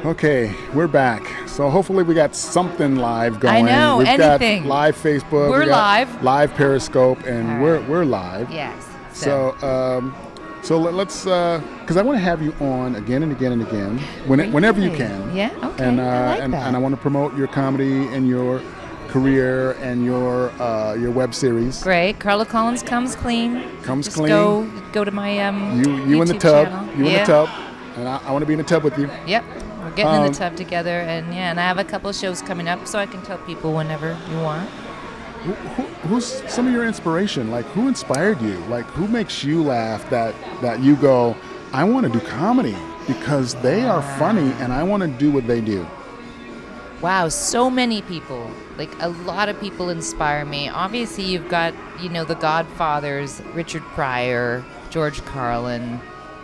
Okay, we're back. So hopefully we got something live going. I know, We've anything. got live Facebook. We're we got live. Live Periscope, and All we're live. Yes. So let's, because I want to have you on again and again and again, whenever you can. Yeah. Okay. And I like and that. I want to promote your comedy and your career and your web series. Great. Carla Collins comes clean. Comes Just clean. Go to my You YouTube in the tub. channel. You in the tub. And I want to be in the tub with you. Yep. We're getting in the tub together, and I have a couple of shows coming up, so I can tell people whenever you want. Who's some of your inspiration? Like, who inspired you? Like, who makes you laugh that you go, I want to do comedy because they are funny and I want to do what they do? Wow, so many people. Like, a lot of people inspire me. Obviously, you've got, the Godfathers, Richard Pryor, George Carlin.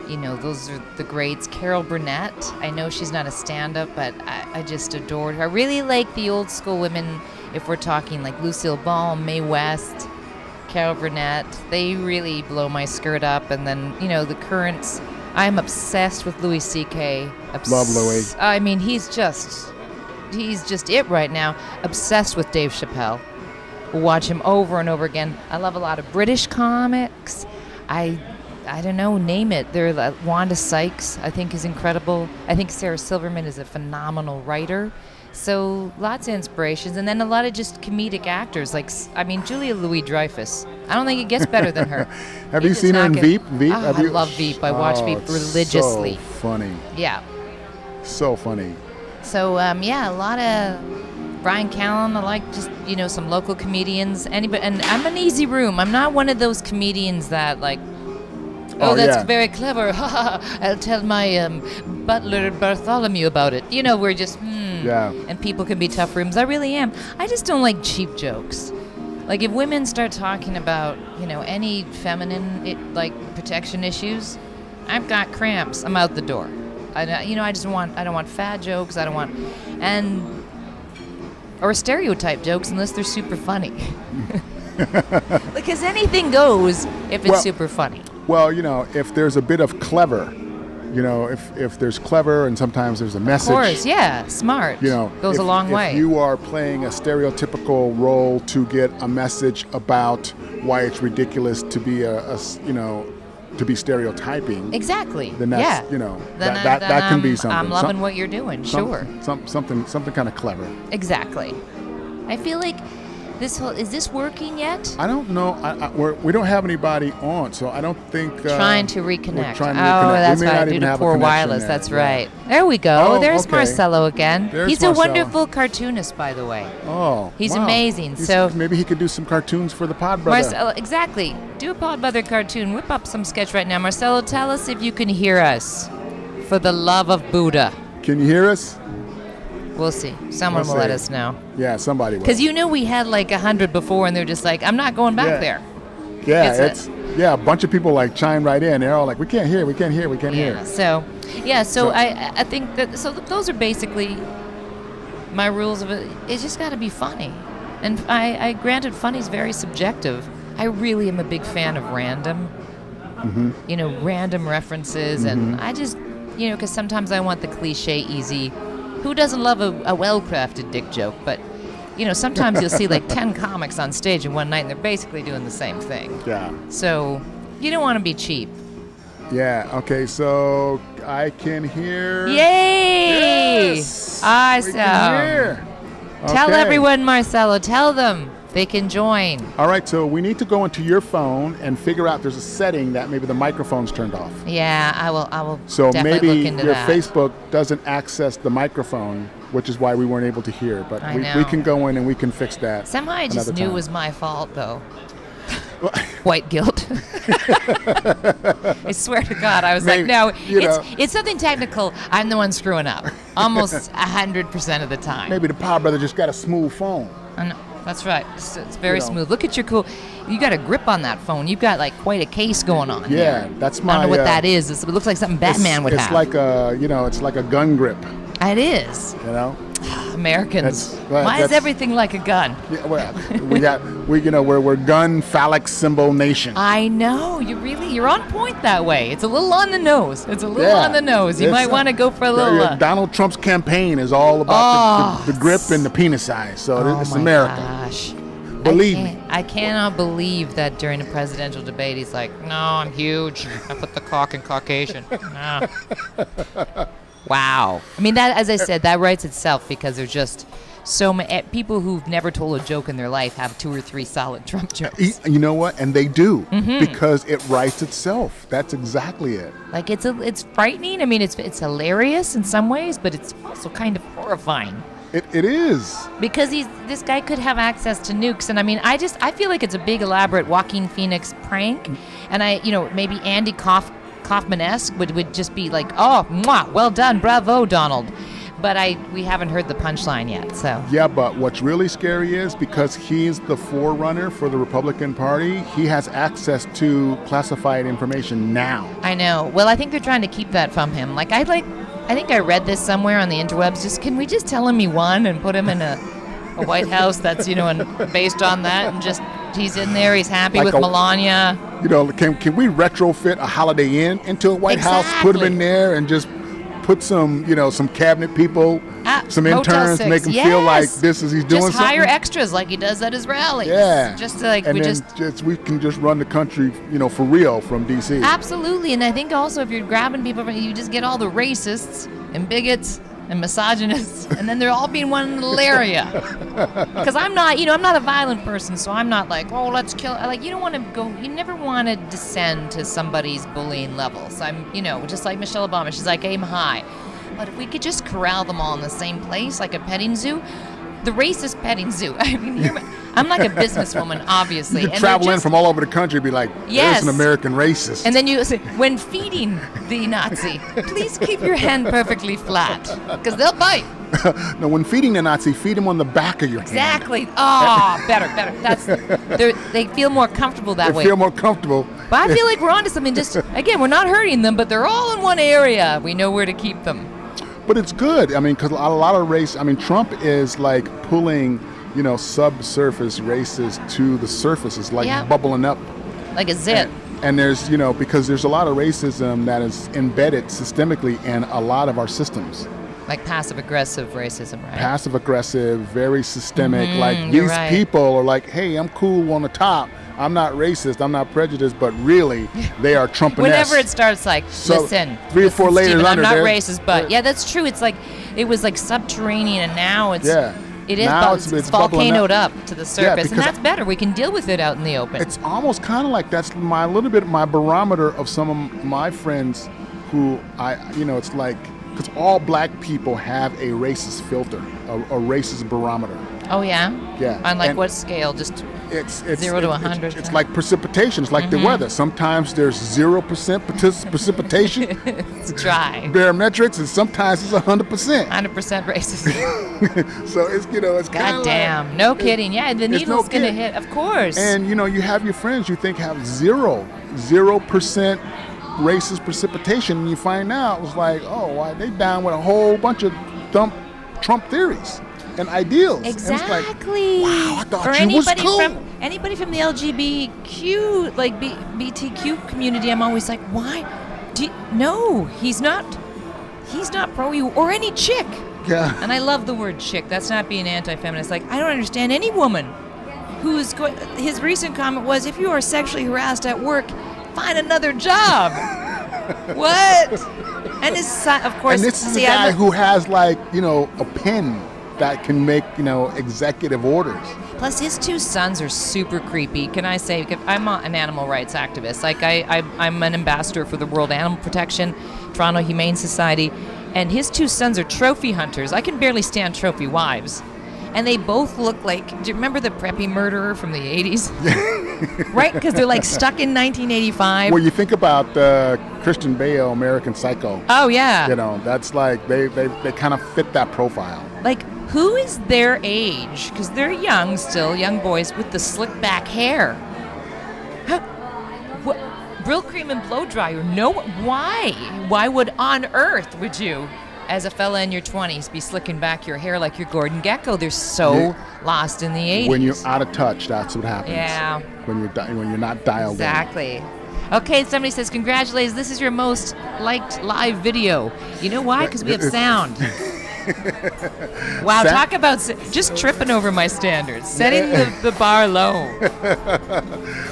Those are the greats. Carol Burnett. I know she's not a stand-up, but I just adored her. I really like the old school women, if we're talking like Lucille Ball, Mae West, Carol Burnett. They really blow my skirt up. And then, the currents. I'm obsessed with Louis C.K. Love Louis. I mean, he's just it right now. Obsessed with Dave Chappelle. Watch him over and over again. I love a lot of British comics. I don't know, name it. Wanda Sykes, I think, is incredible. I think Sarah Silverman is a phenomenal writer. So lots of inspirations. And then a lot of just comedic actors. Julia Louis-Dreyfus. I don't think it gets better than her. Have you seen her in Veep? Veep? Oh, I love Veep. I watch Veep religiously. So funny. Yeah. So funny. So, a lot of Brian Callen. I like just, some local comedians. And I'm an easy room. I'm not one of those comedians that, that's very clever. I'll tell my butler Bartholomew about it. We're just, Yeah. And people can be tough rooms. I really am. I just don't like cheap jokes. Like, if women start talking about, any feminine, protection issues, I've got cramps. I'm out the door. I don't want fat jokes. I don't want, or stereotype jokes unless they're super funny. Because anything goes if it's super funny. Well, if there's a bit of clever, if there's clever and sometimes there's a message. Of course, yeah, smart. Goes a long way. If you are playing a stereotypical role to get a message about why it's ridiculous to be to be stereotyping. Exactly. Then that's, that can be something. I'm loving what you're doing. Sure. Something kind of clever. Exactly. I feel like is this working yet? I don't know. We don't have anybody on, so I don't think. Trying to reconnect. We're trying to reconnect. That's right. Due to poor wireless. There. That's right. There we go. There's okay. Marcelo again. He's Marcelo. a wonderful cartoonist, by the way. Oh, he's wow. amazing. So maybe he could do some cartoons for the Pod Brother. Marcelo, exactly. Do a Pod Brother cartoon. Whip up some sketch right now. Marcelo, tell us if you can hear us. For the love of Buddha. Can you hear us? We'll see. Someone will let us know. Yeah, somebody will. Because we had 100 before, and they're just like, I'm not going back there. Yeah, a bunch of like chime right in. They're all like, we can't hear. So I think that, so those are basically my rules of it. It's just got to be funny. And I granted, funny's very subjective. I really am a big fan of random, random references. And I just, because sometimes I want the cliche easy. Who doesn't love a well-crafted dick joke? But, sometimes you'll see 10 comics on stage in one night, and they're basically doing the same thing. Yeah. So you don't want to be cheap. Yeah. Okay. So I can hear. Yay! Yes. Awesome. We can hear. Tell Okay. everyone, Marcelo. Tell them they can join. All right. So we need to go into your phone and figure out there's a setting that maybe the microphone's turned off. Yeah, I will. So definitely maybe look into your that. Facebook doesn't access the microphone, which is why we weren't able to hear. But we can go in and we can fix that. Somehow I just knew time. it was my fault, though. White guilt. I swear to God, I was Maybe, like, no, it's something technical. I'm the one screwing up. Almost 100% of the time. Maybe the Pod Brother just got a smooth phone. That's right. It's very smooth. Look at your cool. You got a grip on that phone. You've got quite a case going on. Yeah, that's my. I don't know what that is. It looks like something Batman would have. It's like a, it's like a gun grip. It is. Americans. Why is everything like a gun? Yeah, well, we're gun phallic symbol nation. I know. You're on point that way. It's a little on the nose. On the nose. You might want to go for a little. Donald Trump's campaign is all about the grip and the penis size. So it's America. Gosh. Believe me. I cannot believe that during a presidential debate he's like, no, I'm huge. I put the cock in Caucasian. No. Wow. I mean, that, as I said, that writes itself because there's just so many people who've never told a joke in their life have 2 or 3 solid Trump jokes. You know what? And they do because it writes itself. That's exactly it. Like it's frightening. I mean, it's hilarious in some ways, but it's also kind of horrifying. It is. Because this guy could have access to nukes. And I mean, I feel like it's a big, elaborate Joaquin Phoenix prank. And maybe Andy Kaufman-esque would just be like, oh, mwah, well done, bravo, Donald. But we haven't heard the punchline yet, so. Yeah, but what's really scary is because he's the forerunner for the Republican Party, he has access to classified information now. I know. Well, I think they're trying to keep that from him. I think I read this somewhere on the interwebs. Can we just tell him he won and put him in a White House that's, and based on that, and just he's in there, he's happy with Melania. Can we retrofit a Holiday Inn into a White House, put him in there and just put some cabinet people, some interns, make him feel like he's doing something. Just hire extras like he does at his rallies. Yeah. Just to we can just run the country, for real from D.C. Absolutely, and I think also if you're grabbing people, you just get all the racists and bigots and misogynists, and then they're all being one little area. Because I'm not a violent person, so I'm not like, oh, let's kill. You don't want to go. You never want to descend to somebody's bullying level. So I'm, just like Michelle Obama. She's like, aim high. But if we could just corral them all in the same place, like a petting zoo, the racist petting zoo. I mean, I'm like a businesswoman, obviously. You could travel in from all over the country and be like, there's an American racist. And then you say, when feeding the Nazi, please keep your hand perfectly flat, because they'll bite. No, when feeding the Nazi, feed him on the back of your hand. Exactly. Oh, better. They feel more comfortable that way. They feel more comfortable. But I feel like we're onto something. Just, again, we're not hurting them, but they're all in one area. We know where to keep them. But it's good. I mean, because a lot of race. I mean, Trump is like pulling, subsurface races to the surface. It's like bubbling up, like a zit. And there's, because there's a lot of racism that is embedded systemically in a lot of our systems. Like passive-aggressive racism, right? Passive-aggressive, very systemic. Like these people are like, hey, I'm cool on the top. I'm not racist, I'm not prejudiced, but really, they are Trump-esque. Whenever it starts like, listen, 3 or 4 layers Stephen, under I'm not racist, but that's true. It's like, it was like subterranean, and now it's it's volcanoed up to the surface, and that's better. We can deal with it out in the open. It's almost kind of like that's my barometer of some of my friends who it's like, because all black people have a racist filter, a racist barometer. Oh, yeah? Yeah. On what scale? Just it's 0 to 100? It's like precipitation. It's like the weather. Sometimes there's 0% precipitation. It's dry. Barometrics, and sometimes it's 100%. 100% racist. So it's, it's kind of damn. No kidding. Yeah, the needle's going to hit, of course. And, you have your friends you think have 0% racist precipitation, and you find out it's like, oh, why they down with a whole bunch of Trump theories and ideals. Exactly. And it's like, wow, I thought you was cool. Anybody from the LGBTQ, like BTQ community, I'm always like, why? No, he's not pro you or any chick. Yeah. And I love the word chick. That's not being anti-feminist. Like, I don't understand any woman who's his recent comment was, if you are sexually harassed at work, find another job. What? And his son, of course. And this is a guy who has a pen that can make, executive orders. Plus, his 2 sons are super creepy. Can I say? I'm an animal rights activist. Like I'm an ambassador for the World Animal Protection, Toronto Humane Society, and his 2 sons are trophy hunters. I can barely stand trophy wives. And they both look like, do you remember the preppy murderer from the 80s? Right? Because they're like stuck in 1985. Well, you think about Christian Bale, American Psycho. Oh, yeah. That's like, they kind of fit that profile. Like, who is their age? Because they're young still, young boys with the slick back hair. Brill cream and blow dryer. No, why? Why on earth would you? as a fella in your 20s, be slicking back your hair like you're Gordon Gekko. They're so lost in the 80s. When you're out of touch, that's what happens. Yeah. When you're not dialed Exactly. Okay, somebody says, congratulations, this is your most liked live video. You know why? Because we have sound. Wow, talk about just tripping over my standards, setting the bar low.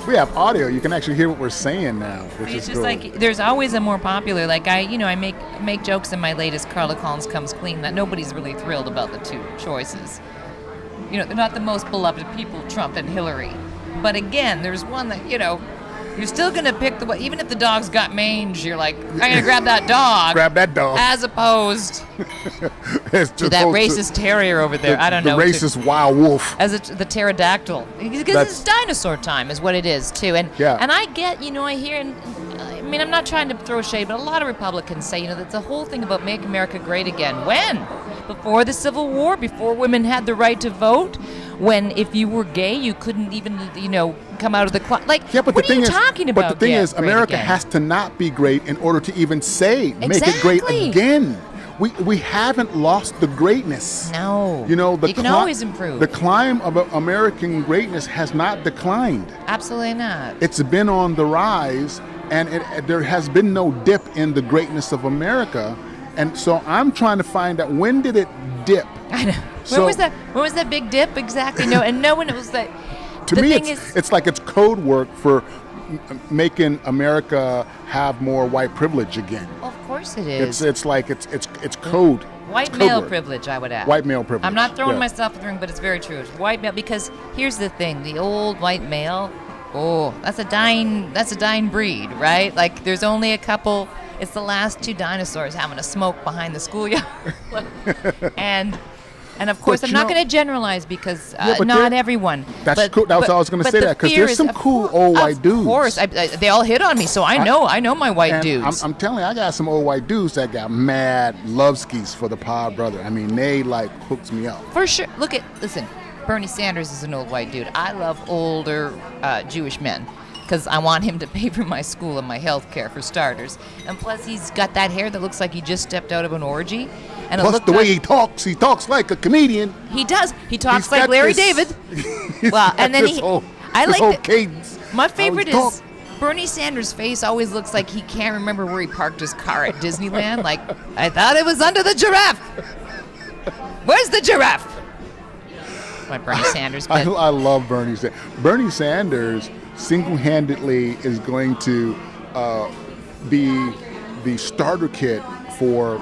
We have audio. You can actually hear what we're saying now, which It's is just cool. like there's always a more popular. Like I make jokes in my latest Carla Collins Comes Clean that nobody's really thrilled about the two choices. You know, they're not the most beloved people, Trump and Hillary. But again, there's one that you're still gonna pick the one. Even if the dog's got mange, you're like, I'm gonna grab that dog. Grab that dog. As opposed to that racist terrier over there. I don't know. The racist wild wolf. As the pterodactyl. Because it's dinosaur time is what it is, too. And I get, I hear, I'm not trying to throw shade, but a lot of Republicans say, that the whole thing about Make America Great Again. When? Before the Civil War, before women had the right to vote, when if you were gay, you couldn't even, come out of the closet. What are you talking about? But the thing is, America has to not be great in order to even say, make it great again. We haven't lost the greatness. No. You can always improve. The climb of American greatness has not declined. Absolutely not. It's been on the rise, and there has been no dip in the greatness of America. And so I'm trying to find out, when did it dip? I know. When was that big dip exactly? No, and no one was that. To me, it's like it's code work for making America have more white privilege again. Well, of course it is. It's like it's code. White male privilege, I would add. White male privilege. I'm not throwing myself in the ring, but it's very true. It's white male, because here's the thing: the old white male, that's a dying breed, right? Like there's only a couple. It's the last two dinosaurs having a smoke behind the schoolyard, and of course, I'm not going to generalize because not everyone. That's cool. That's what I was going to say, that because there's some cool old white dudes. Of course, they all hit on me, so I know my white dudes. I'm telling you, I got some old white dudes that got mad loveskis for the Pod Brother. I mean, they hooks me up. For sure. Listen, Bernie Sanders is an old white dude. I love older Jewish men, because I want him to pay for my school and my health care, for starters. And plus, he's got that hair that looks like he just stepped out of an orgy. And plus, the way he talks like a comedian. He does. He talks like Larry David. Well, and then I like cadence. My favorite is Bernie Sanders' face always looks like he can't remember where he parked his car at Disneyland. Like, I thought it was under the giraffe. Where's the giraffe? My Bernie Sanders. I love Bernie Sanders. Bernie Sanders single-handedly is going to be the starter kit for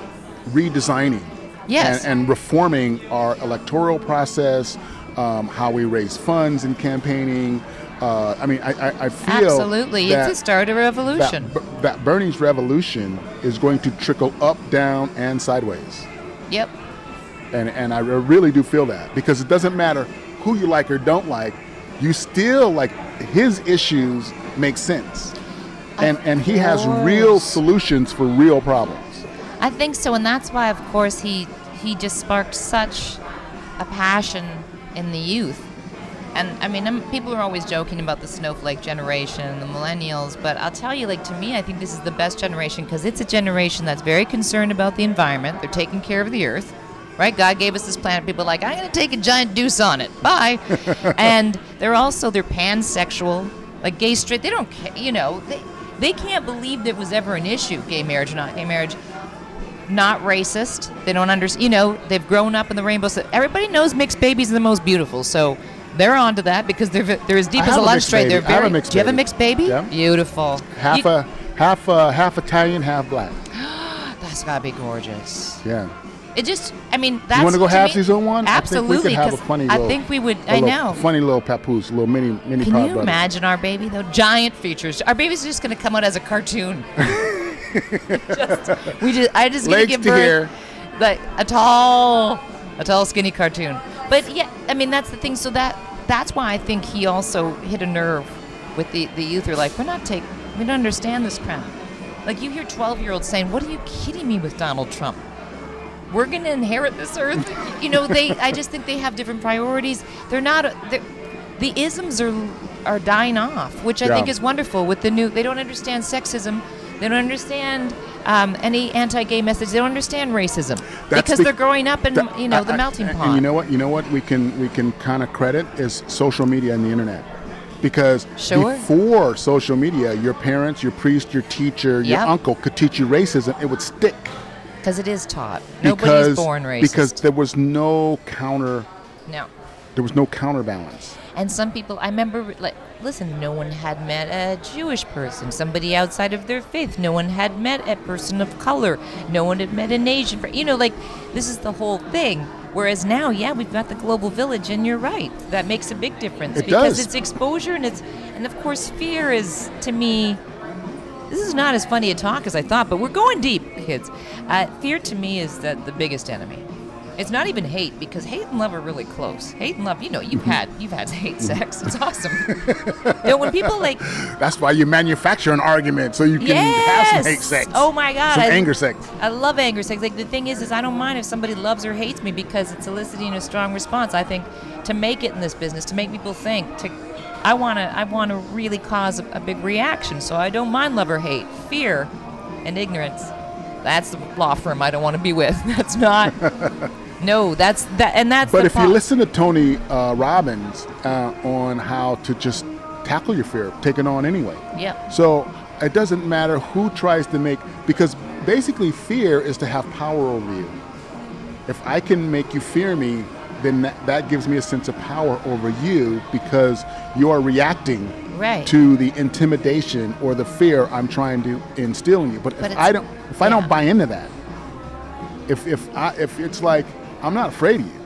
redesigning and reforming our electoral process, how we raise funds in campaigning. I feel absolutely it's a start of a revolution. That Bernie's revolution is going to trickle up, down, and sideways. Yep. And I really do feel that, because it doesn't matter who you like or don't like, you still his issues make sense, and he has real solutions for real problems. I think so, and that's why, of course, he just sparked such a passion in the youth. And people are always joking about the snowflake generation, the millennials, but I'll tell you, to me, I think this is the best generation, because it's a generation that's very concerned about the environment. They're taking care of the earth, right? God gave us this planet. People are like, I'm going to take a giant deuce on it. Bye. And they're pansexual, like gay, straight. They don't care, they can't believe there was ever an issue, gay marriage or not gay marriage. Not racist. They don't understand. They've grown up in the rainbow. So everybody knows mixed babies are the most beautiful. So they're onto that, because they're as deep as a lunch tray. They're very. Do you have a mixed baby? Yeah. Beautiful. Half Italian, half black. That's gotta be gorgeous. Yeah. It just. That's. You want to go halfsies on one? Absolutely. I think we could have a funny little. I think we would. I know. Funny little papoose, little mini. Can you imagine our baby though? Giant features. Our baby's just gonna come out as a cartoon. I just gonna give birth like a tall skinny cartoon. But yeah, that's the thing. So that's why I think he also hit a nerve with the youth. Are like, we don't understand this crap. Like, you hear 12-year-olds saying, "What are you kidding me with Donald Trump? We're gonna inherit this earth." I just think they have different priorities. They're not. The isms are dying off, which I think is wonderful. With the new, they don't understand sexism. They don't understand any anti-gay message. They don't understand racism That's because they're growing up in the melting pot. And you know what we can kind of credit is social media and the internet. Because before social media, your parents, your priest, your teacher, your uncle could teach you racism. It would stick. Because it is taught. Nobody's born racist. Because there was no counter. No. There was no counterbalance. And some people, I remember, listen, no one had met a Jewish person, somebody outside of their faith. No one had met a person of color. No one had met an Asian. This is the whole thing. Whereas now, we've got the global village, and you're right. That makes a big difference. Because it's exposure, and of course, fear is, to me, this is not as funny a talk as I thought, but we're going deep, kids. Fear to me is the biggest enemy. It's not even hate, because hate and love are really close. Hate and love, you've had hate sex. It's awesome. When people that's why you manufacture an argument so you can have some hate sex. Oh my God, some anger sex. I love anger sex. The thing is I don't mind if somebody loves or hates me because it's eliciting a strong response. I think to make it in this business, to make people think, I want to really cause a big reaction. So I don't mind love or hate, fear, and ignorance. That's the law firm I don't want to be with. That's not. No, that's that, and that's. But if you listen to Tony Robbins on how to just tackle your fear, take it on anyway. Yeah. So it doesn't matter who tries to because basically fear is to have power over you. If I can make you fear me, then that gives me a sense of power over you because you are reacting to the intimidation or the fear I'm trying to instill in you. But if I don't buy into that, if it's like I'm not afraid of you,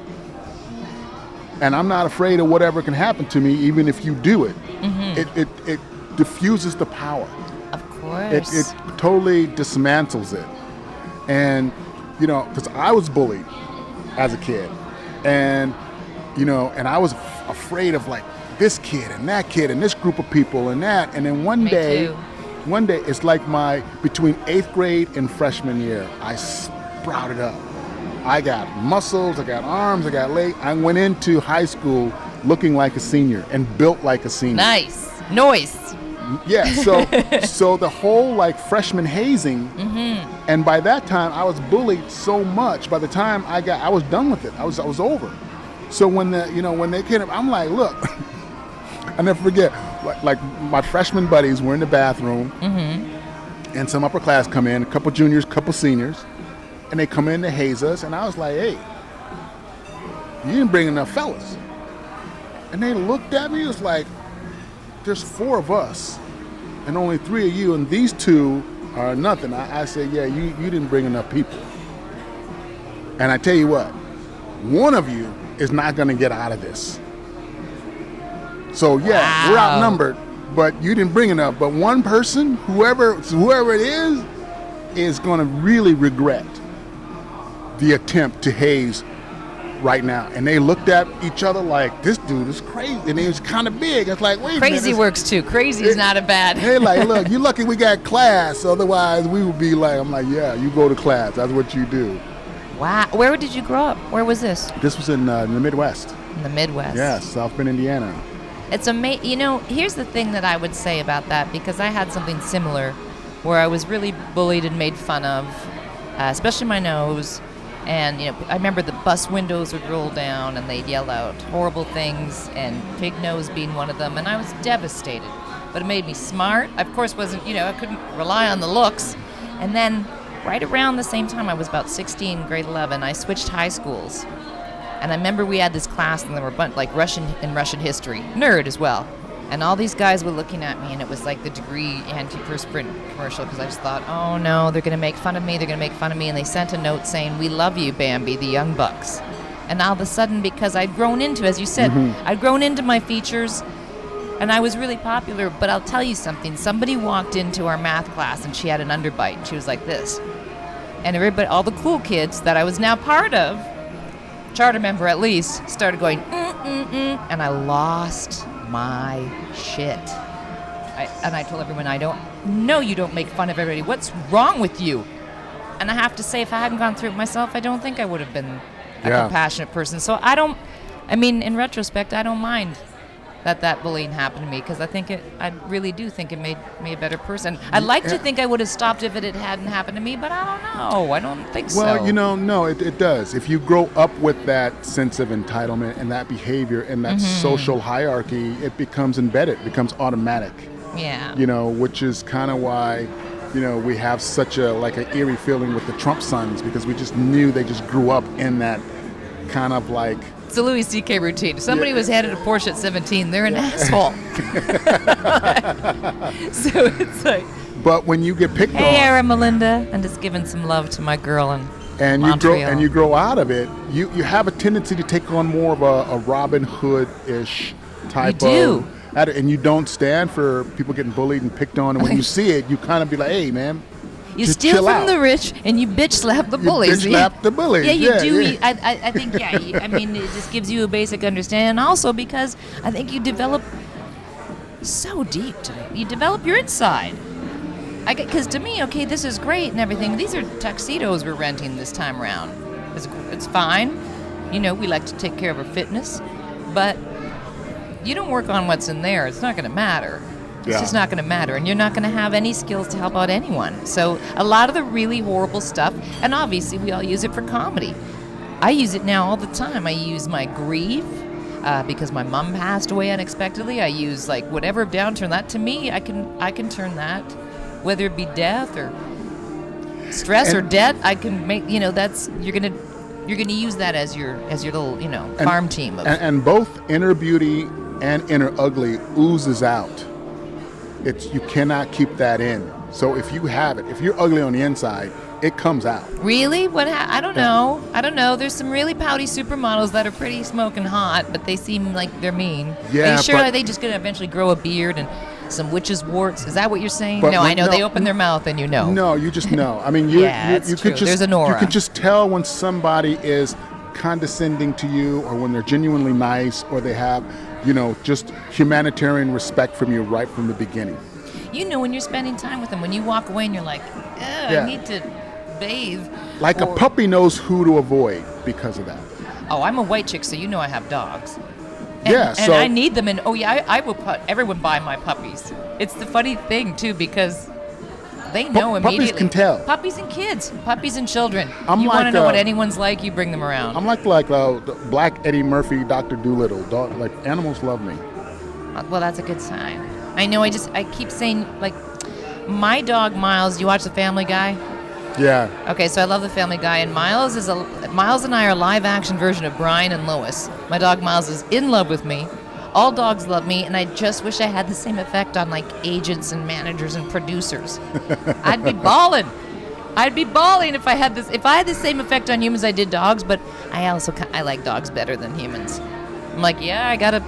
and I'm not afraid of whatever can happen to me, even if you do it, it diffuses the power. Of course. It totally dismantles it, and because I was bullied as a kid. And, and I was afraid of this kid and that kid and this group of people and that. And then one day, it's like between 8th grade and freshman year, I sprouted up. I got muscles, I got arms, I got legs. I went into high school looking like a senior and built like a senior. Nice. Noise. Yeah, so the whole freshman hazing, and by that time I was bullied so much. By the time I was done with it. I was over. So when they came up, I'm like, look, I never forget. My freshman buddies were in the bathroom, and some upper class come in, a couple juniors, a couple seniors, and they come in to haze us, and I was like, hey, you didn't bring enough fellas. And they looked at me, it was like, there's 4 of us and only 3 of you, and these 2 are nothing. I said, yeah, you didn't bring enough people. And I tell you what, one of you is not going to get out of this. So yeah, we're outnumbered, but you didn't bring enough. But one person, whoever it is going to really regret the attempt to haze right now. And they looked at each other like, this dude is crazy. And he was kind of big. It's like, wait a minute. Crazy works too. Crazy is not a bad. Hey, look, you're lucky we got class. Otherwise, we would be I'm like, yeah, you go to class. That's what you do. Wow. Where did you grow up? Where was this? This was in the Midwest. In the Midwest. Yeah, South Bend, Indiana. It's amazing. Here's the thing that I would say about that, because I had something similar where I was really bullied and made fun of, especially my nose. And, I remember the bus windows would roll down and they'd yell out horrible things, and pig nose being one of them. And I was devastated. But it made me smart. I, of course, wasn't, I couldn't rely on the looks. And then right around the same time, I was about 16, grade 11, I switched high schools. And I remember we had this class, and there were Russian history, nerd as well. And all these guys were looking at me, and it was like the Degree antiperspirant commercial, because I just thought, oh no, they're going to make fun of me, and they sent a note saying, we love you, Bambi, the young bucks. And all of a sudden, because I'd grown into, as you said, I'd grown into my features, and I was really popular. But I'll tell you something, somebody walked into our math class, and she had an underbite, and she was like this. And everybody, all the cool kids that I was now part of, charter member at least, started going, and I lost my shit. I told everyone, you don't make fun of everybody. What's wrong with you? And I have to say, if I hadn't gone through it myself, I don't think I would have been a compassionate person. So in retrospect, I don't mind that bullying happened to me, because I really do think it made me a better person. I'd like to think I would have stopped if it hadn't happened to me, but I don't know. I don't think so. Well, no, it does. If you grow up with that sense of entitlement and that behavior and that social hierarchy, it becomes embedded, becomes automatic. Yeah. Which is kind of why, we have such an eerie feeling with the Trump sons, because we just knew they just grew up in that kind of like. It's a Louis C.K. routine. If somebody was handed a Porsche at 17, they're an asshole. So it's like. But when you get picked on. Hey, Era Melinda, I'm just giving some love to my girl in Montreal. you grow out of it, you have a tendency to take on more of a Robin Hood-ish type of. And you don't stand for people getting bullied and picked on. And when you see it, you kind of be like, hey, man. You steal from the rich and you bitch slap the bullies. You bitch slap the bullies. Yeah, you do. Yeah. I think, I mean, it just gives you a basic understanding. And also because I think you develop so deep. You develop your inside. Because to me, okay, this is great and everything. These are tuxedos we're renting this time around. It's fine. We like to take care of our fitness. But you don't work on what's in there, it's not going to matter. It's just not going to matter, and you're not going to have any skills to help out anyone. So a lot of the really horrible stuff, and obviously we all use it for comedy. I use it now all the time. I use my grief because my mom passed away unexpectedly. I use whatever downturn. That to me, I can turn that, whether it be death or stress or debt. I can make that's you're gonna use that as your little farm team. And both inner beauty and inner ugly oozes out. You cannot keep that in. So if you have it, if you're ugly on the inside, it comes out. Really? I don't know. I don't know. There's some really pouty supermodels that are pretty smoking hot, but they seem like they're mean. Yeah, are you sure? Are they just going to eventually grow a beard and some witch's warts? Is that what you're saying? But no, I know. They open their mouth and No, you just know. I mean, you could just. There's an aura. You can just tell when somebody is condescending to you, or when they're genuinely nice, or they have, just humanitarian respect from you right from the beginning. When you're spending time with them, when you walk away and you're like, I need to bathe. Like a puppy knows who to avoid because of that. Oh, I'm a white chick, so I have dogs. And I need them, and I will put everyone buy my puppies. It's the funny thing too, because they know immediately. Puppies can tell. Puppies and kids, puppies and children. You want to know what anyone's like, you bring them around. I'm like Black Eddie Murphy, Dr. Dolittle. Animals love me. Well, that's a good sign. I know. I keep saying, my dog Miles. You watch The Family Guy? Yeah. Okay, so I love The Family Guy, and Miles and I are a live-action version of Brian and Lois. My dog Miles is in love with me. All dogs love me, and I just wish I had the same effect on agents and managers and producers. I'd be balling. If I had this. If I had the same effect on humans I did dogs, but I like dogs better than humans. I'm like, yeah, I gotta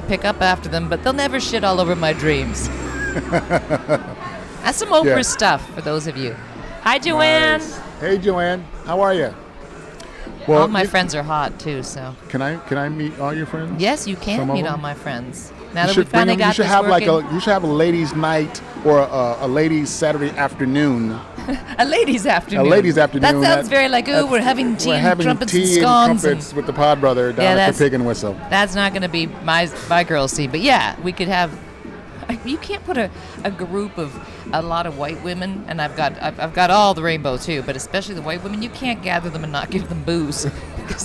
pick up after them, but they'll never shit all over my dreams. That's some Oprah stuff for those of you. Hi, Joanne. Nice. Hey, Joanne. How are you? Well, all my friends are hot too, so. Can I meet all your friends? Yes, you can meet all my friends. Now you that we finally got this working. You should have a ladies' night or a ladies' Saturday afternoon. A ladies' afternoon. A ladies' afternoon. That sounds very like, we're having tea and trumpets and scones. And crumpets with the pod brother down at the Pig and Whistle. That's not going to be my girls' scene, but yeah, we could have. You can't put a group of a lot of white women, and I've got all the rainbow too, but especially the white women. You can't gather them and not give them booze.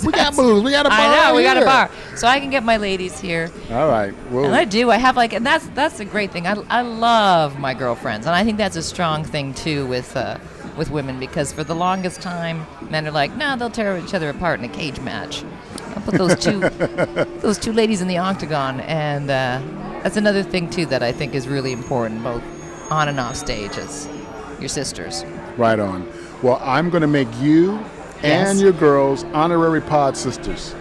We got booze. We got a bar. I know. We got here. a bar, so I can get my ladies here. All right. Well, and I do. I have and that's a great thing. I love my girlfriends, and I think that's a strong thing too with women, because for the longest time, men are like, no, they'll tear each other apart in a cage match. I'll put those two ladies in the octagon, and that's another thing too that I think is really important, both on and off stage, as your sisters. Right on. Well, I'm going to make you and your girls honorary pod sisters.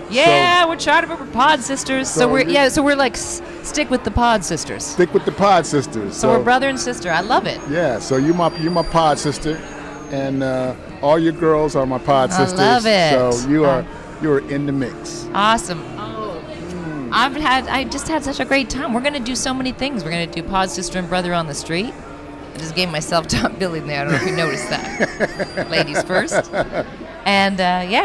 Yeah, we're trying to remember pod sisters. So we're like stick with the pod sisters. Stick with the pod sisters. So we're brother and sister. I love it. Yeah. So you're my pod sister, and all your girls are my pod sisters. I love it. So you're in the mix. Awesome. I just had such a great time. We're gonna do so many things. We're gonna do pod sister and brother on the street. I just gave myself top billing there. I don't know if you noticed that. Ladies first. And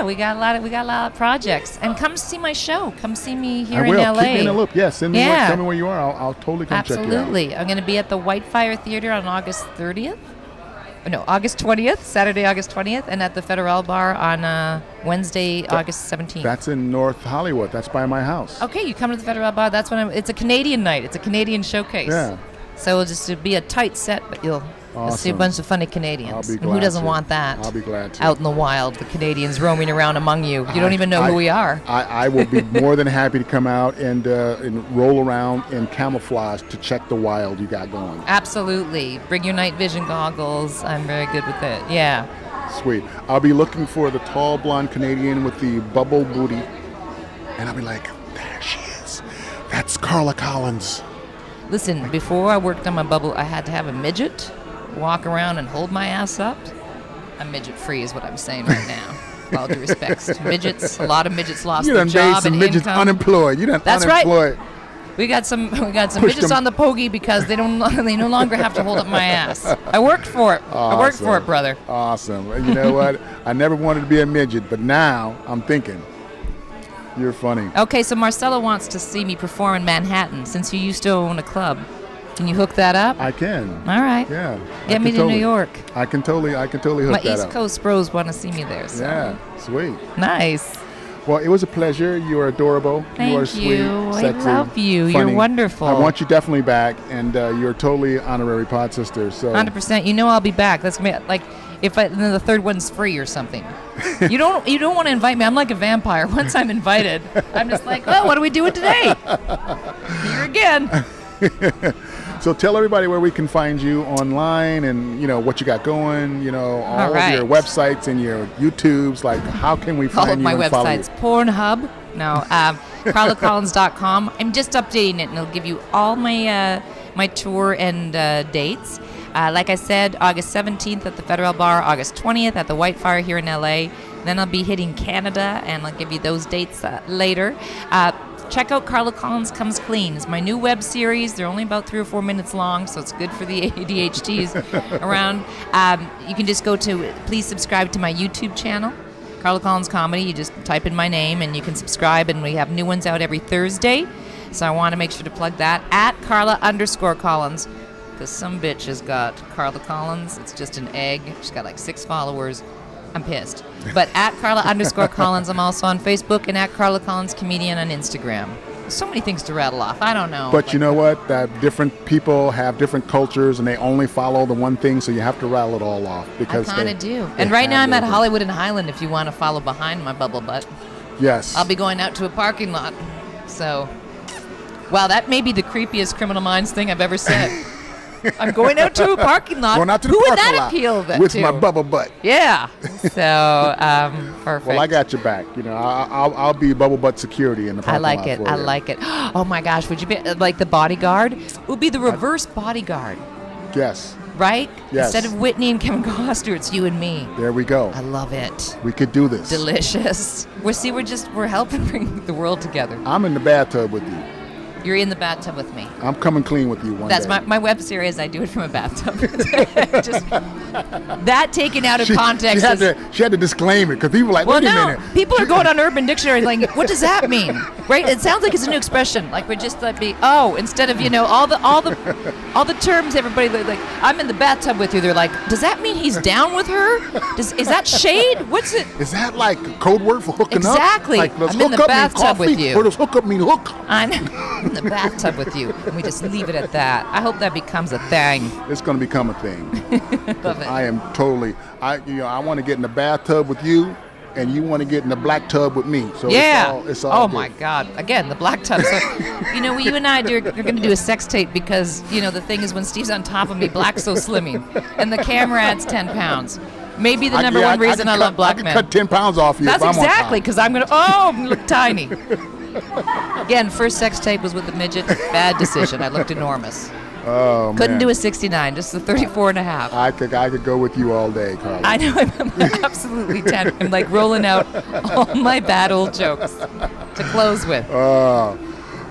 we got a lot of projects. And come see my show. Come see me here in LA. Keep me in the loop. Yes, send me tell me where you are. I'll totally come check you out. Absolutely. I'm going to be at the Whitefire Theater on August 30th. No, August 20th, Saturday, August 20th, and at the Federal Bar on Wednesday, August 17th. That's in North Hollywood. That's by my house. Okay, you come to the Federal Bar. That's when it's a Canadian night. It's a Canadian showcase. Yeah. So it'll just be a tight set, but you'll see a bunch of funny Canadians. I'll be And glad who doesn't to. want that? I'll be glad to. Out in the wild, the Canadians roaming around among you. You don't even know who we are. I will be more than happy to come out and roll around in camouflage to check the wild you got going. Absolutely. Bring your night vision goggles. I'm very good with it. Yeah. Sweet. I'll be looking for the tall blonde Canadian with the bubble booty, and I'll be like, there she is. That's Carla Collins. Listen, before I worked on my bubble, I had to have a midget walk around and hold my ass up. I'm midget free is what I'm saying right now. With all due respects to midgets. A lot of midgets lost their job You done made some and midgets income. unemployed. You done That's unemployed. Right. We got some Push midgets them. on the pokey because they no longer have to hold up my ass. I worked for it. Awesome. I worked for it, brother. Awesome. You know what? I never wanted to be a midget, but now I'm thinking, you're funny. Okay, so Marcella wants to see me perform in Manhattan since you used to own a club. Can you hook that up? I can. All right. Yeah. Get me to New York. I can totally hook My that up. East Coast bros want to see me there. So. Yeah. Sweet. Nice. Well, it was a pleasure. You are adorable. Thank you are sweet, you. I sexy, love you. funny. You're wonderful. I want you definitely back, and you're totally honorary pod sister. So 100%. You know I'll be back. That's gonna be like then the third one's free or something. You don't want to invite me. I'm like a vampire. Once I'm invited, I'm just like, oh, what are we doing today? Here again. So tell everybody where we can find you online, and what you got going. All right. of your websites and your YouTubes. Like, how can we All find of you my and follow you? websites. Pornhub. No, CarlaCollins.com. I'm just updating it, and it'll give you all my my tour and dates. Like I said, August 17th at the Federal Bar, August 20th at the Whitefire here in LA. Then I'll be hitting Canada, and I'll give you those dates later. Check out Carla Collins Comes Clean. It's my new web series. They're only about 3 or 4 minutes long, so it's good for the ADHDs around. You can just please subscribe to my YouTube channel, Carla Collins Comedy. You just type in my name, and you can subscribe, and we have new ones out every Thursday. So I want to make sure to plug that, at Carla_Collins, because some bitch has got Carla Collins. It's just an egg. She's got like 6 followers. I'm pissed. But at Carla_Collins, I'm also on Facebook, and at Carla Collins Comedian on Instagram. So many things to rattle off. I don't know. But you know what? That different people have different cultures, and they only follow the one thing, so you have to rattle it all off. Because I kind of do. they And right now have I'm at their- Hollywood and Highland if you want to follow behind my bubble butt. Yes. I'll be going out to a parking lot. So, wow, that may be the creepiest Criminal Minds thing I've ever said. I'm going out to a parking lot. Going out to the Who would parking that lot appeal with to? my bubble butt. Yeah. So, perfect. Well, I got your back. I'll be bubble butt security in the parking lot. I like it. for I you. like it. Oh my gosh, would you be like the bodyguard? It would be the reverse bodyguard, Yes. right? Yes. Instead of Whitney and Kevin Costner, it's you and me. There we go. I love it. We could do this. Delicious. We're helping bring the world together. I'm in the bathtub with you. You're in the bathtub with me. I'm coming clean with you one That's day. my web series. I do it from a bathtub. Just that taken out of context. She had to disclaim it because people were like, Well, wait a no, minute. people are going on Urban Dictionary like, what does that mean? Right? It sounds like it's a new expression. Like we're just like instead of all the terms everybody like I'm in the bathtub with you. They're like, does that mean he's down with her? Is that shade? What's it? Is that like a code word for hooking up? Exactly. Like, does I'm in hook the up mean bathtub with coffee, you. Or does hook up mean hook? I'm in the bathtub with you, and we just leave it at that. I hope that becomes a thing. It's going to become a thing. Love it. I am totally. I want to get in the bathtub with you, and you want to get in the black tub with me. So Yeah. It's all Oh good. my God. Again, the black tub. So, you and I are going to do a sex tape because the thing is when Steve's on top of me, black's so slimming, and the camera adds 10 pounds. Maybe the number one reason I love black I can men. cut 10 pounds off you. That's if I'm on top. exactly because I'm gonna look tiny. Again, first sex tape was with the midget. Bad decision. I looked enormous. Oh, Couldn't man. do a 69, just a 34 and a half. I could go with you all day, Carla. I know I'm absolutely 10. I'm like rolling out all my bad old jokes to close with. Well,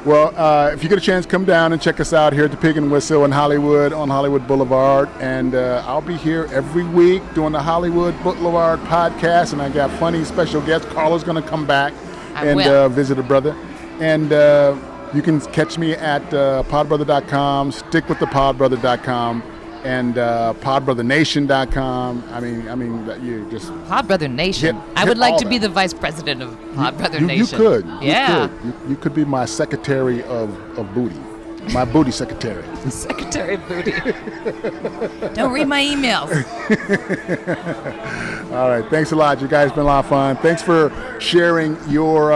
Well, if you get a chance, come down and check us out here at the Pig and Whistle in Hollywood on Hollywood Boulevard. And I'll be here every week doing the Hollywood Boulevard podcast. And I got funny special guests. Carla's going to come back and visit a brother. And you can catch me at podbrother.com, stickwiththepodbrother.com, and podbrothernation.com. I mean, you just Podbrother Nation. I would like to be the vice president of Podbrother Nation. You could. Yeah. You could be my secretary of booty. My booty secretary. Secretary of Booty. Don't read my emails. All right. Thanks a lot. You guys been a lot of fun. Thanks for sharing your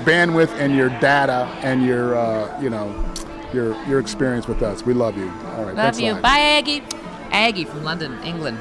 bandwidth and your data and your experience with us. We love you. All right. Love you. Bye, Aggie. Aggie from London, England.